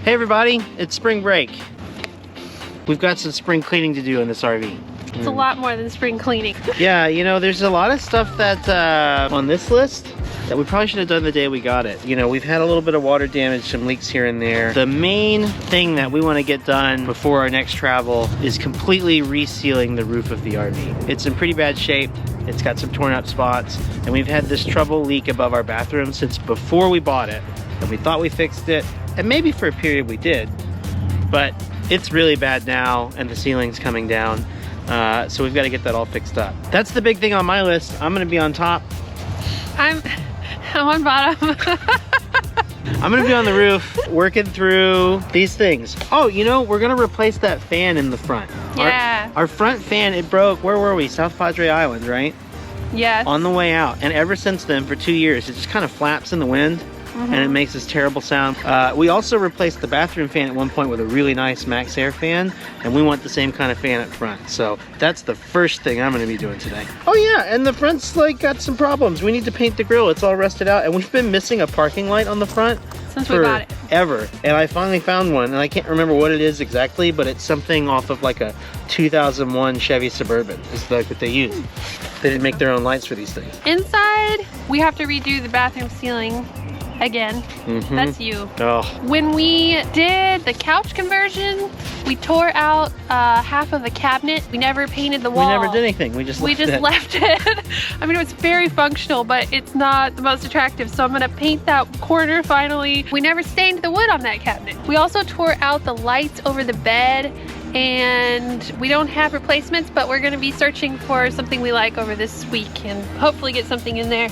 Hey everybody, it's spring break. We've got some spring cleaning to do in this RV. It's a lot more than spring cleaning. Yeah, you know, there's a lot of stuff that on this list that we probably should have done the day we got it. You know, we've had a little bit of water damage, some leaks here and there. The main thing that we want to get done before our next travel is completely resealing the roof of the RV. It's in pretty bad shape. It's got some torn up spots, and we've had this trouble leak above our bathroom since before we bought it. And we thought we fixed it, and maybe for a period we did, but it's really bad now, and the ceiling's coming down. So we've got to get that all fixed up. That's the big thing on my list. I'm gonna be on top. I'm on bottom. I'm gonna be on the roof working through these things. Oh, you know, we're gonna replace that fan in the front. Yeah. Our front fan, it broke, where were we? South Padre Island, right? Yes. On the way out. And ever since then, for 2 years, it just kind of flaps in the wind. And it makes this terrible sound. We also replaced the bathroom fan at one point with a really nice Max Air fan, and we want the same kind of fan up front. So that's the first thing I'm gonna be doing today. Oh yeah, and the front's like got some problems. We need to paint the grill, it's all rusted out, and we've been missing a parking light on the front since we bought it. Ever. And I finally found one, and I can't remember what it is exactly, but it's something off of like a 2001 Chevy Suburban. It's like what they use. They didn't make their own lights for these things. Inside, we have to redo the bathroom ceiling. Again, that's you. Oh. When we did the couch conversion, we tore out half of the cabinet. We never painted the wall. We never did anything. We just left it. I mean, it was very functional, but it's not the most attractive. So I'm gonna paint that corner finally. We never stained the wood on that cabinet. We also tore out the lights over the bed, and we don't have replacements, but we're gonna be searching for something we like over this week and hopefully get something in there.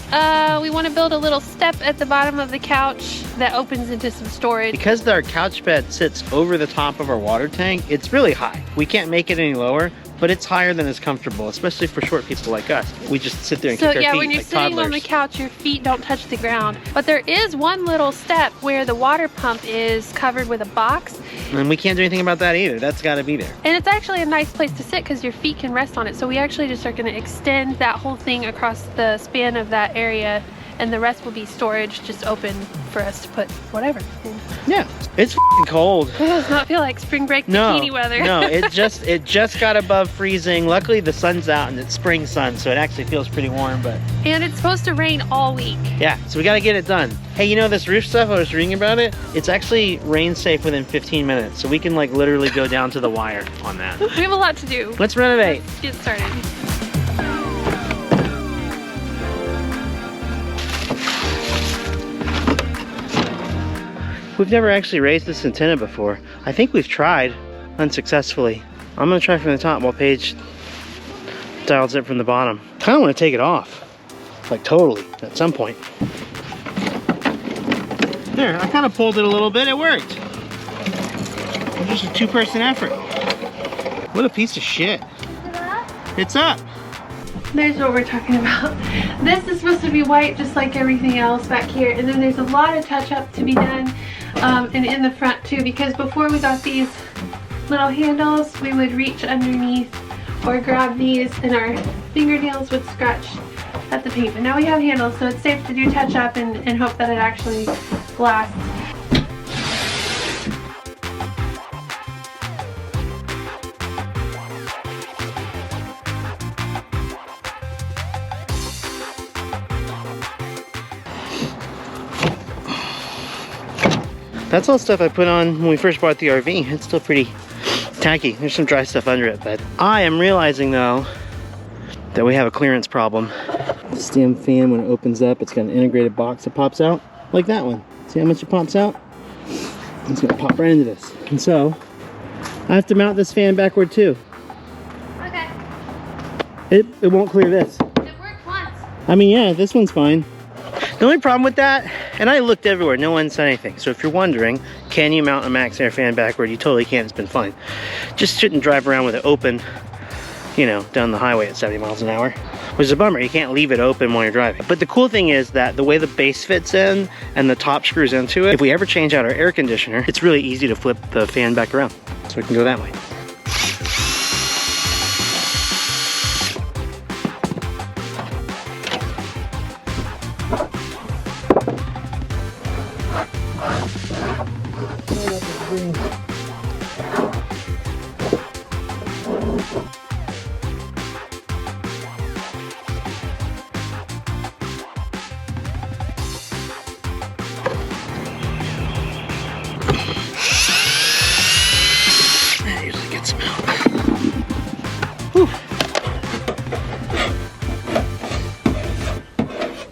We wanna build a little step at the bottom of the couch that opens into some storage. Because our couch bed sits over the top of our water tank, it's really high. We can't make it any lower, but it's higher than is comfortable, especially for short people like us. We just sit there and kick our feet when you're like sitting toddlers. on the couch, your feet don't touch the ground. But there is one little step where the water pump is covered with a box. And we can't do anything about that either. That's gotta be there. And it's actually a nice place to sit because your feet can rest on it. So we actually just are gonna extend that whole thing across the span of that area, and the rest will be storage, just open for us to put whatever in. Yeah, it's f***ing cold. It does not feel like spring break bikini weather. No, it just got above freezing. Luckily the sun's out and it's spring sun, so it actually feels pretty warm, but. And it's supposed to rain all week. Yeah, so we gotta get it done. Hey, you know this roof stuff, I was reading about it, it's actually rain safe within 15 minutes, so we can like literally go down to the wire on that. We have a lot to do. Let's renovate. Let's get started. We've never actually raised this antenna before. I think we've tried, unsuccessfully. I'm gonna try from the top while Paige dials it from the bottom. Kinda wanna take it off. Like totally, at some point. There, I kinda pulled it a little bit, it worked. It was just a two-person effort. What a piece of shit. It's up. There's what we're talking about. This is supposed to be white just like everything else back here, and then there's a lot of touch-up to be done, and in the front too, because before we got these little handles, we would reach underneath or grab these and our fingernails would scratch at the paint. But now we have handles, so it's safe to do touch-up and hope that it actually lasts. That's all stuff I put on when we first bought the RV. It's still pretty tacky. There's some dry stuff under it, but I am realizing though that we have a clearance problem. This damn fan, when it opens up, it's got an integrated box that pops out, like that one. See how much it pops out? It's gonna pop right into this. And so, I have to mount this fan backward too. Okay. It won't clear this. It worked once. I mean, yeah, this one's fine. The only problem with that, and I looked everywhere, no one said anything. So if you're wondering, can you mount a Max Air fan backward? You totally can, it's been fine. Just shouldn't drive around with it open, you know, down the highway at 70 miles an hour. Which is a bummer, you can't leave it open while you're driving. But the cool thing is that the way the base fits in and the top screws into it, if we ever change out our air conditioner, it's really easy to flip the fan back around. So we can go that way. free. That usually gets them out. Whew.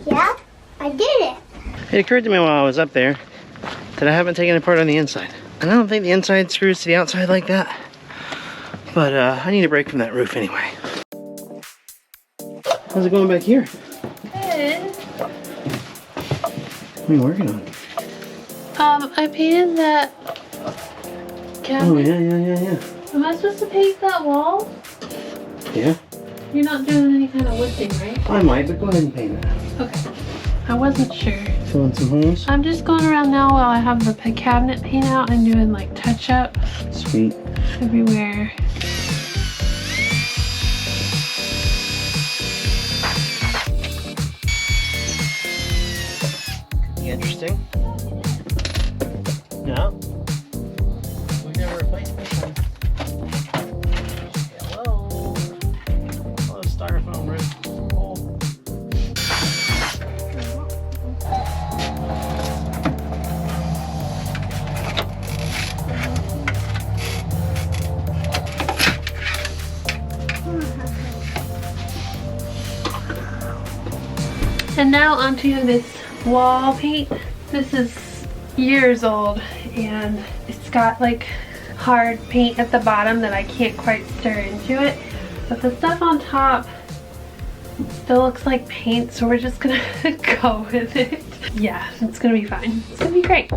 Yeah, I did it. It occurred to me while I was up there that I haven't taken it apart on the inside. And I don't think the inside screws to the outside like that. But I need a break from that roof anyway. How's it going back here? Good. What are you working on? I painted that cabinet. Oh, yeah. Am I supposed to paint that wall? Yeah? You're not doing any kind of wood thing, right? I might, but go ahead and paint it. Okay. I wasn't sure. Filling some holes? I'm just going around now while I have the cabinet paint out and doing like touch up Sweet. everywhere. Interesting. No. We've never replaced this one. Hello. Hello, styrofoam roof. Oh. And now onto this wall paint. This is years old and it's got like hard paint at the bottom that I can't quite stir into it. But the stuff on top still looks like paint, so we're just gonna go with it. Yeah, it's gonna be fine. It's gonna be great.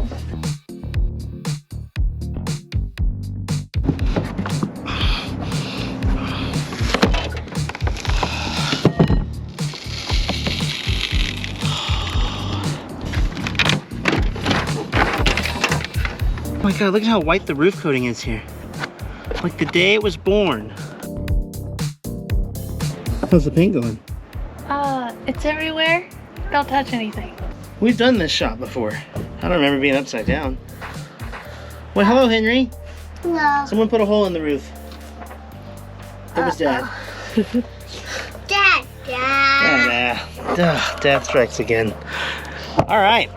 Oh my god, look at how white the roof coating is here. Like the day it was born. How's the paint going? It's everywhere. Don't touch anything. We've done this shop before. I don't remember being upside down. Well, hello, Henry. Hello. Someone put a hole in the roof. It was Dad. Dad. Dad strikes again. All right.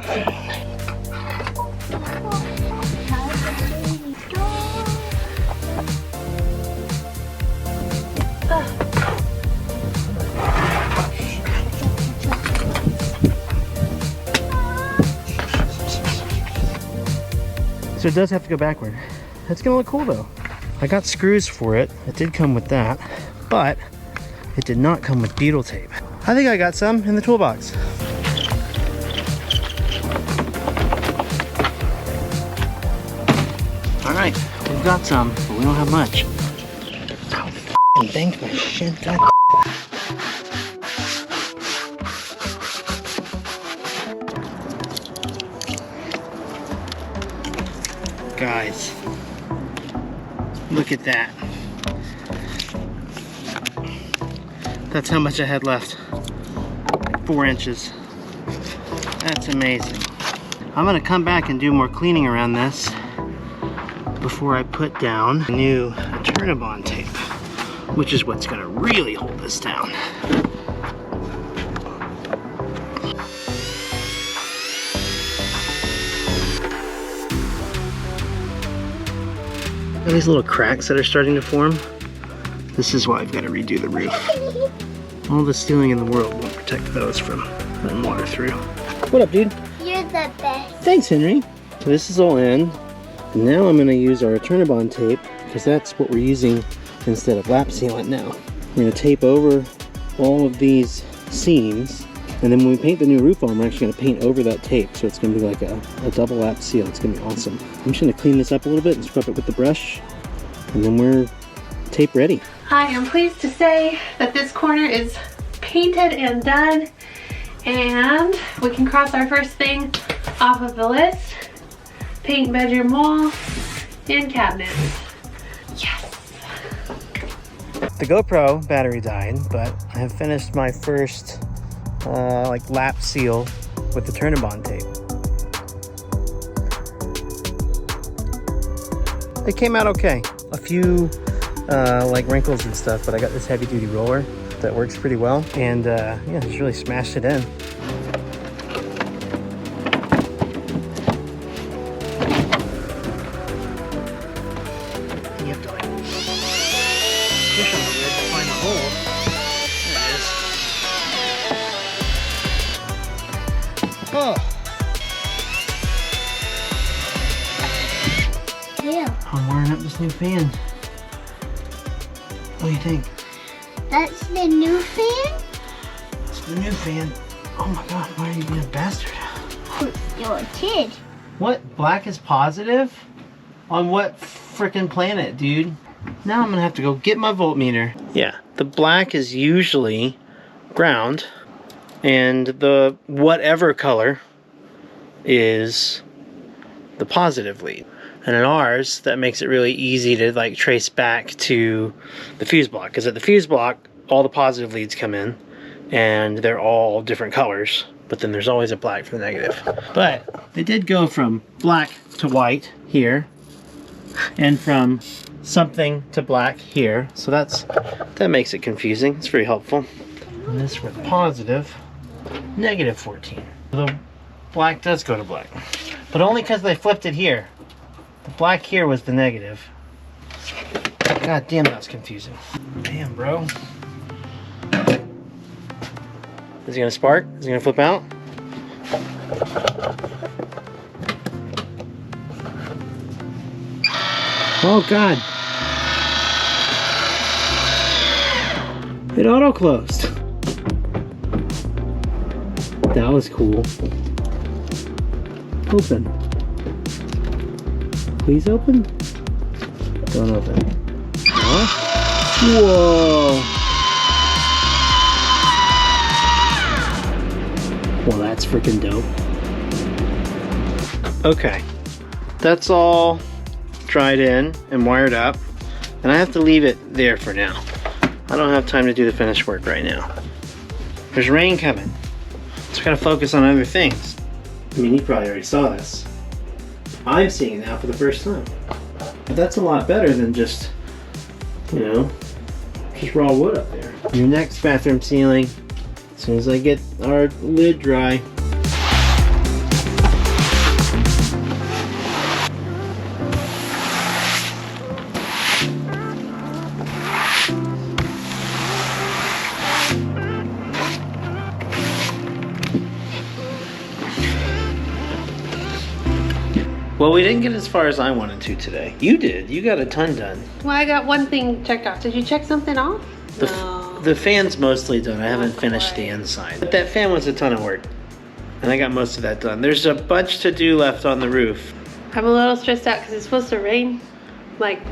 So it does have to go backward. That's gonna look cool though. I got screws for it. It did come with that, but it did not come with beetle tape. I think I got some in the toolbox. All right, we've got some, but we don't have much. Oh, f***ing banged my shit. God. Guys, look at that. That's how much I had left. 4 inches. That's amazing. I'm gonna come back and do more cleaning around this before I put down new Eternabond tape, which is what's gonna really hold this down. These little cracks that are starting to form. This is why I've got to redo the roof. All the sealing in the world won't protect those from letting water through. What up, dude? You're the best. Thanks, Henry. So this is all in. And now I'm going to use our Eternabond tape because that's what we're using instead of lap sealant now. We're going to tape over all of these seams. And then when we paint the new roof on, we're actually going to paint over that tape. So it's going to be like a double lap seal. It's going to be awesome. I'm just going to clean this up a little bit and scrub it with the brush. And then we're tape ready. I am pleased to say that this corner is painted and done. And we can cross our first thing off of the list. Paint bedroom wall and cabinets. Yes! The GoPro battery died, but I have finished my first like lap seal with the Eternabond tape. it came out okay. A few like wrinkles and stuff, but I got this heavy duty roller that works pretty well. And yeah, just really smashed it in. You have to like push on the lid to find the hole. There it is. Oh. Yeah. I'm wiring up this new fan. What do you think? That's the new fan? It's the new fan. Oh my god, why are you being a bastard? You're a kid. What? Black is positive? On what frickin' planet, dude? Now I'm gonna have to go get my voltmeter. Yeah, the black is usually ground, and the whatever color is the positive lead. And in ours, that makes it really easy to like trace back to the fuse block. Because at the fuse block, all the positive leads come in and they're all different colors. But then there's always a black for the negative. But they did go from black to white here and from something to black here. So that makes it confusing. It's very helpful. And this with positive, negative 14. The black does go to black. But only because they flipped it here. The black here was the negative. God damn, that's confusing. Damn, bro. Is he gonna spark? Is he gonna flip out? Oh God. It auto closed. That was cool. Open. Please open. Don't open. Huh? Whoa. Well, that's freaking dope. Okay. That's all dried in and wired up. And I have to leave it there for now. I don't have time to do the finished work right now. There's rain coming. So I gotta focus on other things. I mean, you probably already saw this. I'm seeing it now for the first time. But that's a lot better than just, you know, just raw wood up there. Your next bathroom ceiling, as soon as I get our lid dry. Well, we didn't get as far as I wanted to today. You did. You got a ton done. Well, I got one thing checked off. Did you check something off? No. The fan's mostly done. I haven't finished the inside. But that fan was a ton of work. And I got most of that done. There's a bunch to do left on the roof. I'm a little stressed out because it's supposed to rain. Like,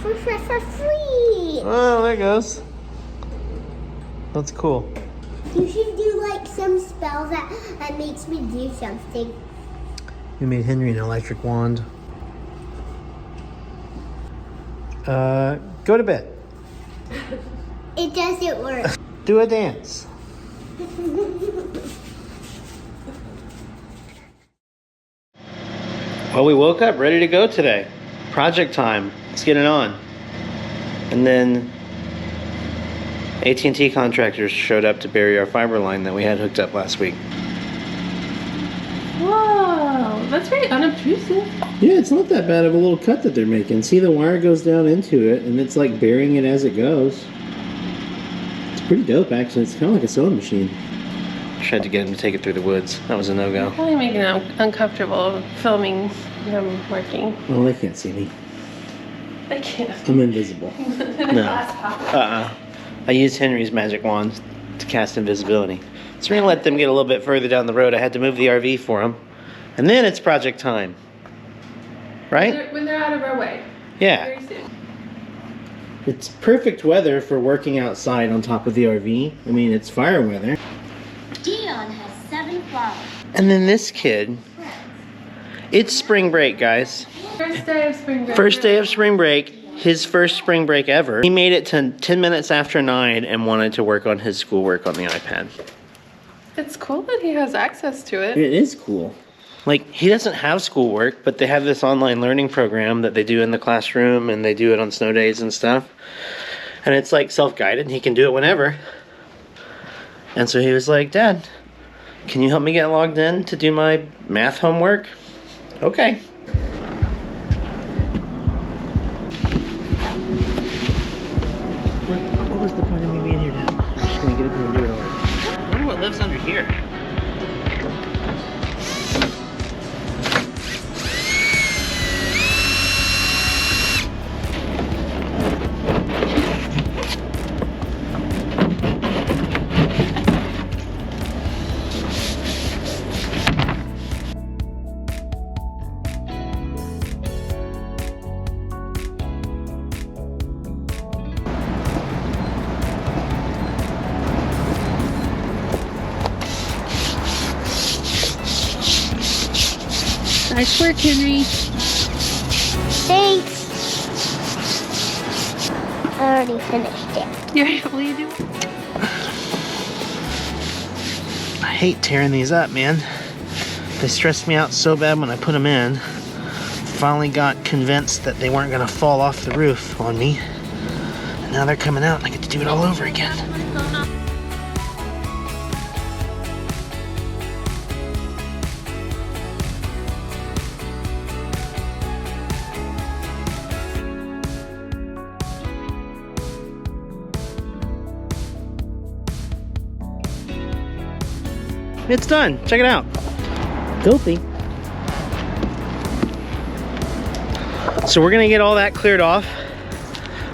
For free. Oh, there it goes. That's cool. You should do like some spell that makes me do something. We made Henry an electric wand. Go to bed. It doesn't work. Do a dance. Well, we woke up ready to go today. Project time. Let's get it on. And then AT&T contractors showed up to bury our fiber line that we had hooked up last week. whoa, that's very unobtrusive. Yeah, it's not that bad of a little cut that they're making. See, the wire goes down into it, and it's like burying it as it goes. It's pretty dope, actually. It's kind of like a sewing machine. Tried to get him to take it through the woods. That was a no-go. Probably making it uncomfortable filming them working. Well, they can't see me. I can't. I'm invisible. No. No. I used Henry's magic wand to cast invisibility. So we're gonna let them get a little bit further down the road. I had to move the RV for them. And then it's project time. Right? When they're out of our way. Yeah. Very soon. It's perfect weather for working outside on top of the RV. I mean, it's fire weather. Dion has 7 flowers. And then this kid, it's spring break, guys. First day of spring break. First day of spring break, his first spring break ever. He made it to 10 minutes after 9 and wanted to work on his schoolwork on the iPad. It's cool that he has access to it. It is cool. Like, he doesn't have schoolwork, but they have this online learning program that they do in the classroom, and they do it on snow days and stuff. And it's like self-guided, he can do it whenever. And so he was like, Dad, can you help me get logged in to do my math homework? Okay. What was the point of me being here, Dad? I'm just gonna get up here and do it already. I wonder what lives under here. Nice work, Henry. Thanks. I already finished it. What are you doing? I hate tearing these up, man. They stressed me out so bad when I put them in. Finally got convinced that they weren't gonna fall off the roof on me. And now they're coming out and I get to do it all over again. It's done. Check it out. Filthy. So we're gonna get all that cleared off.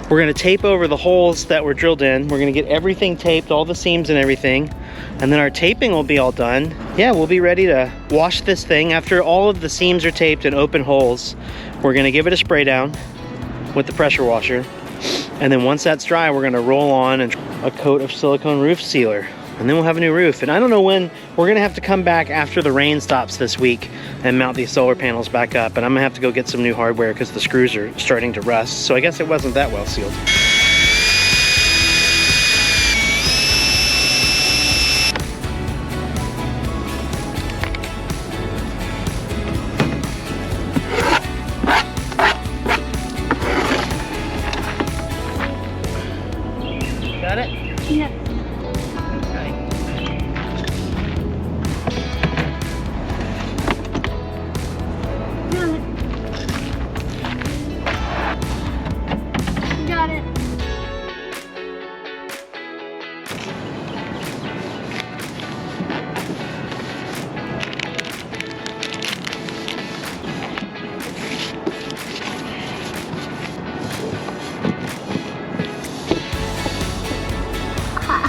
We're gonna tape over the holes that were drilled in. We're gonna get everything taped, all the seams and everything. And then our taping will be all done. Yeah, we'll be ready to wash this thing. After all of the seams are taped and open holes, we're gonna give it a spray down with the pressure washer. And then once that's dry, we're gonna roll on and a coat of silicone roof sealer. And then we'll have a new roof. And I don't know when, we're gonna have to come back after the rain stops this week and mount these solar panels back up. And I'm gonna have to go get some new hardware because the screws are starting to rust. So I guess it wasn't that well sealed. Got it? Yeah.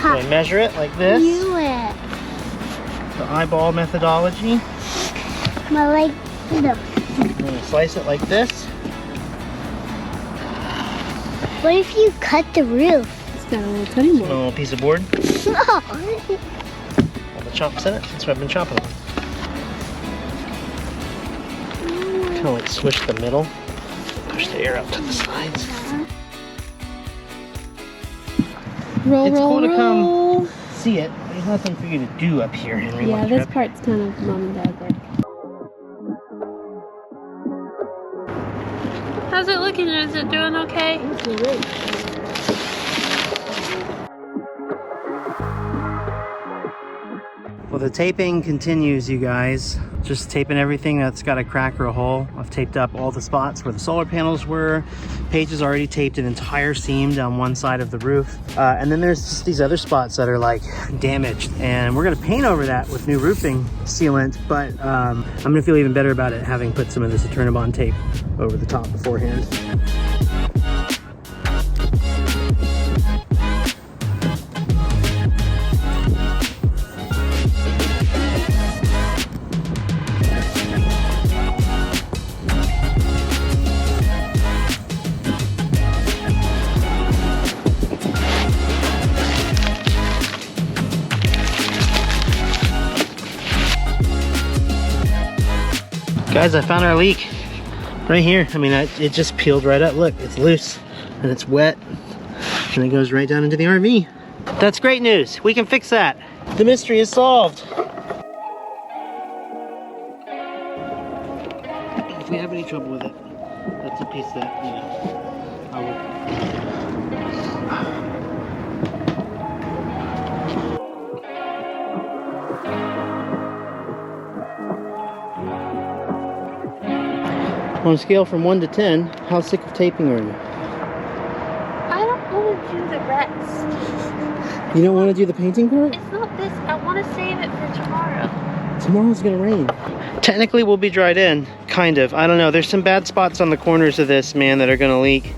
So I measure it like this. Do it. The eyeball methodology. But like, no. And then I slice it like this. What if you cut the roof? It's got a little cutting A board. little piece of board. No. All the chops in it. That's what I've been chopping on. Kind of like swish the middle. Push the air out to the sides. Roll, It's roll, cool to roll. come see it. There's nothing for you to do up here, Henry. Yeah, One this trip. part's kind of mom and dad work. How's it looking? Is it doing okay? Well, the taping continues, you guys. Just taping everything that's got a crack or a hole. I've taped up all the spots where the solar panels were. Paige has already taped an entire seam down one side of the roof. And then there's just these other spots that are like damaged. And we're gonna paint over that with new roofing sealant, but I'm gonna feel even better about it having put some of this Eternabond tape over the top beforehand. Guys, I found our leak right here. I mean, it just peeled right up. Look, it's loose and it's wet and it goes right down into the RV. That's great news. We can fix that. The mystery is solved. trouble with it. That's a piece that, you know, I would... On a scale from 1 to 10, how sick of taping are you? I don't want to do the rest. You don't want to do the painting part? It's not this. I want to save it for tomorrow. Tomorrow's gonna rain. Technically we'll be dried in, kind of. I don't know, there's some bad spots on the corners of this, man, that are gonna leak.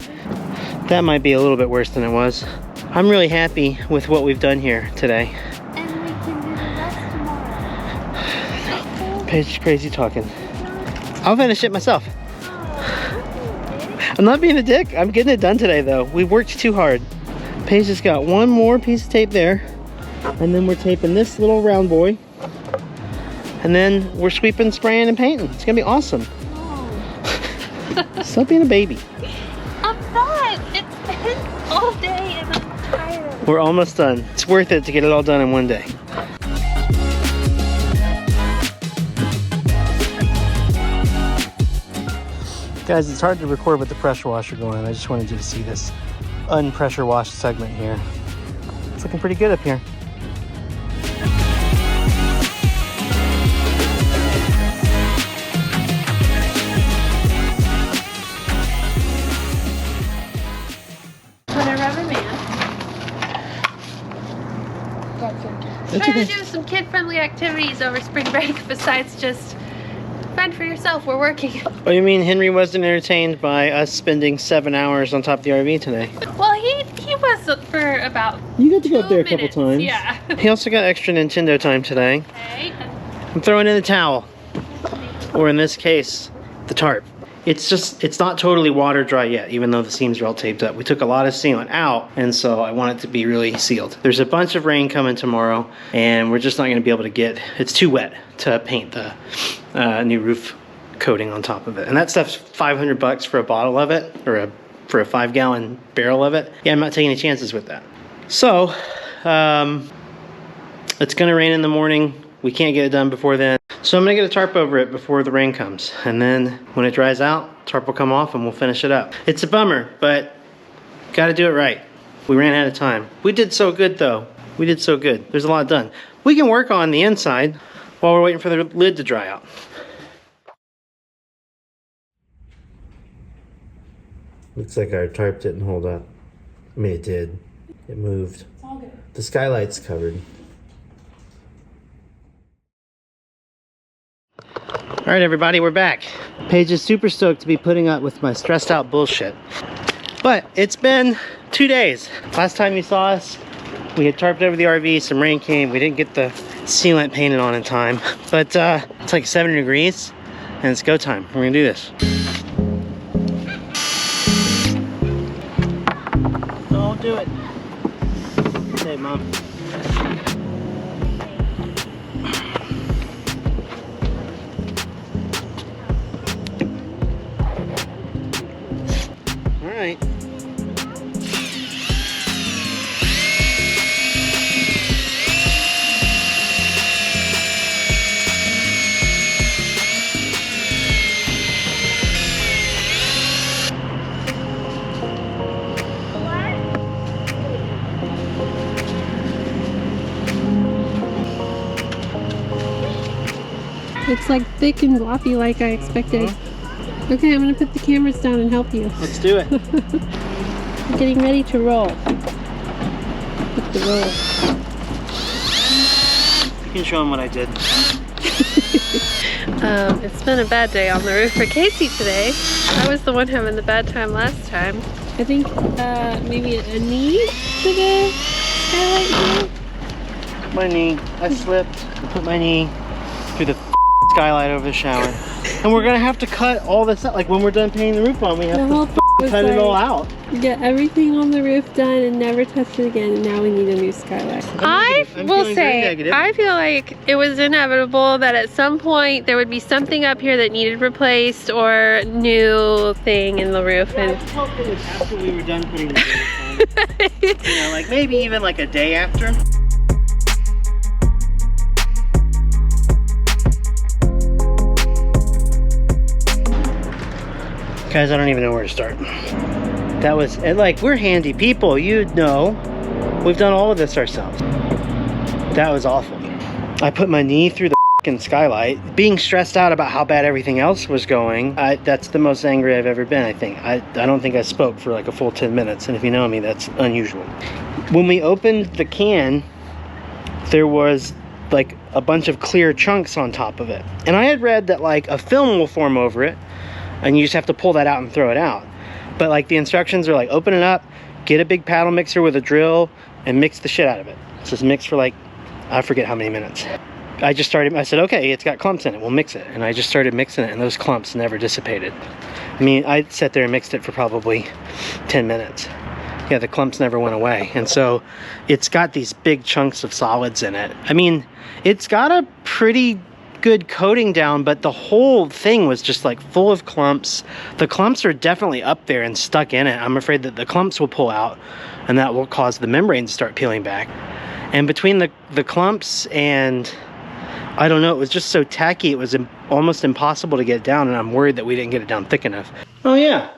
That might be a little bit worse than it was. I'm really happy with what we've done here today. And we can do the rest tomorrow. Paige is crazy talking. I'll finish it myself. I'm not being a dick. I'm getting it done today though. We worked too hard. Paige just got one more piece of tape there. And then we're taping this little round boy. And then we're sweeping, spraying, and painting. It's gonna be awesome. Oh. Stop being a baby. I'm not. It's been all day and I'm tired. We're almost done. It's worth it to get it all done in one day. Guys, it's hard to record with the pressure washer going. I just wanted you to see this unpressure washed segment here. It's looking pretty good up here. Put a rubber band. That's Try okay. to do some kid-friendly activities over spring break besides just fend for yourself. We're working. Oh, you mean Henry wasn't entertained by us spending 7 hours on top of the RV today? Well, he was for about You got to go up 2 there a couple minutes. times. Yeah. He also got extra Nintendo time today. Okay. I'm throwing in the towel. Or in this case, the tarp. It's not totally water dry yet, even though the seams are all taped up. We took a lot of sealant out, and so I want it to be really sealed. There's a bunch of rain coming tomorrow, and we're just not gonna be able to get, it's too wet to paint the new roof coating on top of it. And that stuff's $500 for a bottle of it, or for a 5-gallon barrel of it. Yeah, I'm not taking any chances with that. So, it's gonna rain in the morning. We can't get it done before then. So I'm gonna get a tarp over it before the rain comes. And then when it dries out, tarp will come off and we'll finish it up. It's a bummer, but gotta do it right. We ran out of time. We did so good though. We did so good. There's a lot done. We can work on the inside while we're waiting for the lid to dry out. Looks like our tarp didn't hold up. I mean, it did. It moved. It's all good. The skylight's covered. All right, everybody, we're back. Paige is super stoked to be putting up with my stressed out bullshit. But it's been 2 days. Last time you saw us, we had tarped over the RV, some rain came, we didn't get the sealant painted on in time. But it's like 70 degrees, and it's go time. We're gonna do this. Don't do it. Hey, Mom. Alright. It's like thick and gloppy like I expected. Okay, I'm gonna put the cameras down and help you. Let's do it. I'm getting ready to roll. Put the roll. You can show them what I did. It's been a bad day on the roof for Casey today. I was the one having the bad time last time. I think maybe a knee to the skylight here. My knee. I slipped and put my knee through the skylight over the shower. And we're gonna have to cut all this out. Like when we're done painting the roof on, we have to cut it all out. Get everything on the roof done and never touch it again, and now we need a new skylight. I will say, I feel like it was inevitable that at some point there would be something up here that needed replaced or new thing in the roof. Yeah, I just hoped it was after we were done putting the roof on. You know, like maybe even like a day after. Guys, I don't even know where to start. That was, and like, we're handy people, you know. We've done all of this ourselves. That was awful. I put my knee through the fucking skylight. Being stressed out about how bad everything else was going, that's the most angry I've ever been, I think. I don't think I spoke for like a full 10 minutes, and if you know me, that's unusual. When we opened the can, there was like a bunch of clear chunks on top of it. And I had read that like a film will form over it, and you just have to pull that out and throw it out. But like the instructions are like, open it up, get a big paddle mixer with a drill, and mix the shit out of it. So just mix for like, I forget how many minutes. I said, okay, it's got clumps in it, we'll mix it. And I just started mixing it, and those clumps never dissipated. I mean, I sat there and mixed it for probably 10 minutes. Yeah, the clumps never went away. And so it's got these big chunks of solids in it. I mean, it's got a pretty good coating down, but the whole thing was just like full of clumps. The clumps are definitely up there and stuck in it. I'm afraid that the clumps will pull out, and that will cause the membrane to start peeling back. And between the clumps and, I don't know, it was just so tacky, it was almost impossible to get down, and I'm worried that we didn't get it down thick enough. Oh yeah,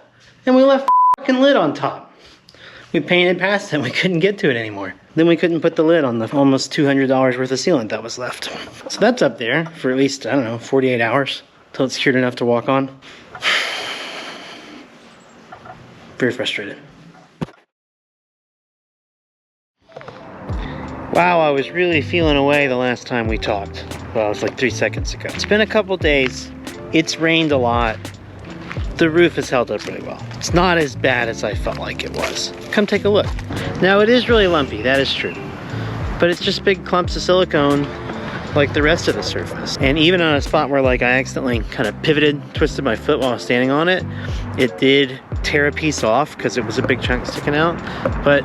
and we left the fucking lid on top. We painted past it, we couldn't get to it anymore. Then we couldn't put the lid on the almost $200 worth of sealant that was left. So that's up there for at least, I don't know, 48 hours until it's cured enough to walk on. Very frustrated. Wow, I was really feeling away the last time we talked. Well, it was like 3 seconds ago. It's been a couple days. It's rained a lot. The roof has held up really well. It's not as bad as I felt like it was. Come take a look. Now, it is really lumpy, that is true. But it's just big clumps of silicone like the rest of the surface. And even on a spot where like I accidentally kind of pivoted, twisted my foot while I was standing on it, it did tear a piece off because it was a big chunk sticking out. But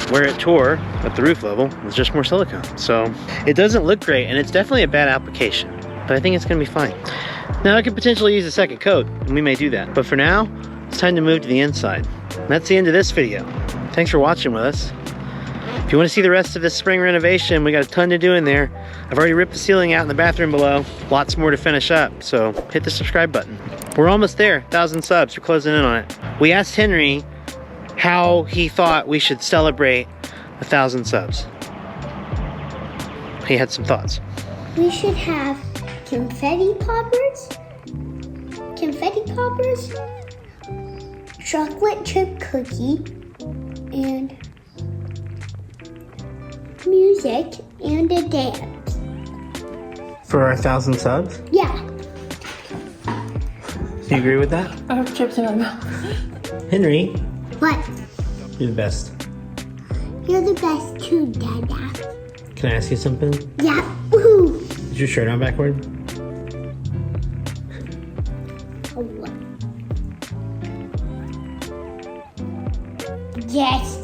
where it tore at the roof level was just more silicone. So it doesn't look great, and it's definitely a bad application, but I think it's gonna be fine. Now I could potentially use a second coat, and we may do that. But for now, it's time to move to the inside. And that's the end of this video. Thanks for watching with us. If you want to see the rest of this spring renovation, we got a ton to do in there. I've already ripped the ceiling out in the bathroom below. Lots more to finish up, so hit the subscribe button. We're almost there, 1,000 subs, we're closing in on it. We asked Henry how he thought we should celebrate 1,000 subs. He had some thoughts. We should have confetti poppers, chocolate chip cookie, and music and a dance. For our 1,000 subs? Yeah. Do you agree with that? I have chips in my mouth. Henry, What? you're the best. You're the best too, Dada. Can I ask you something? Yeah. Woohoo. Is your shirt on backward? Yes.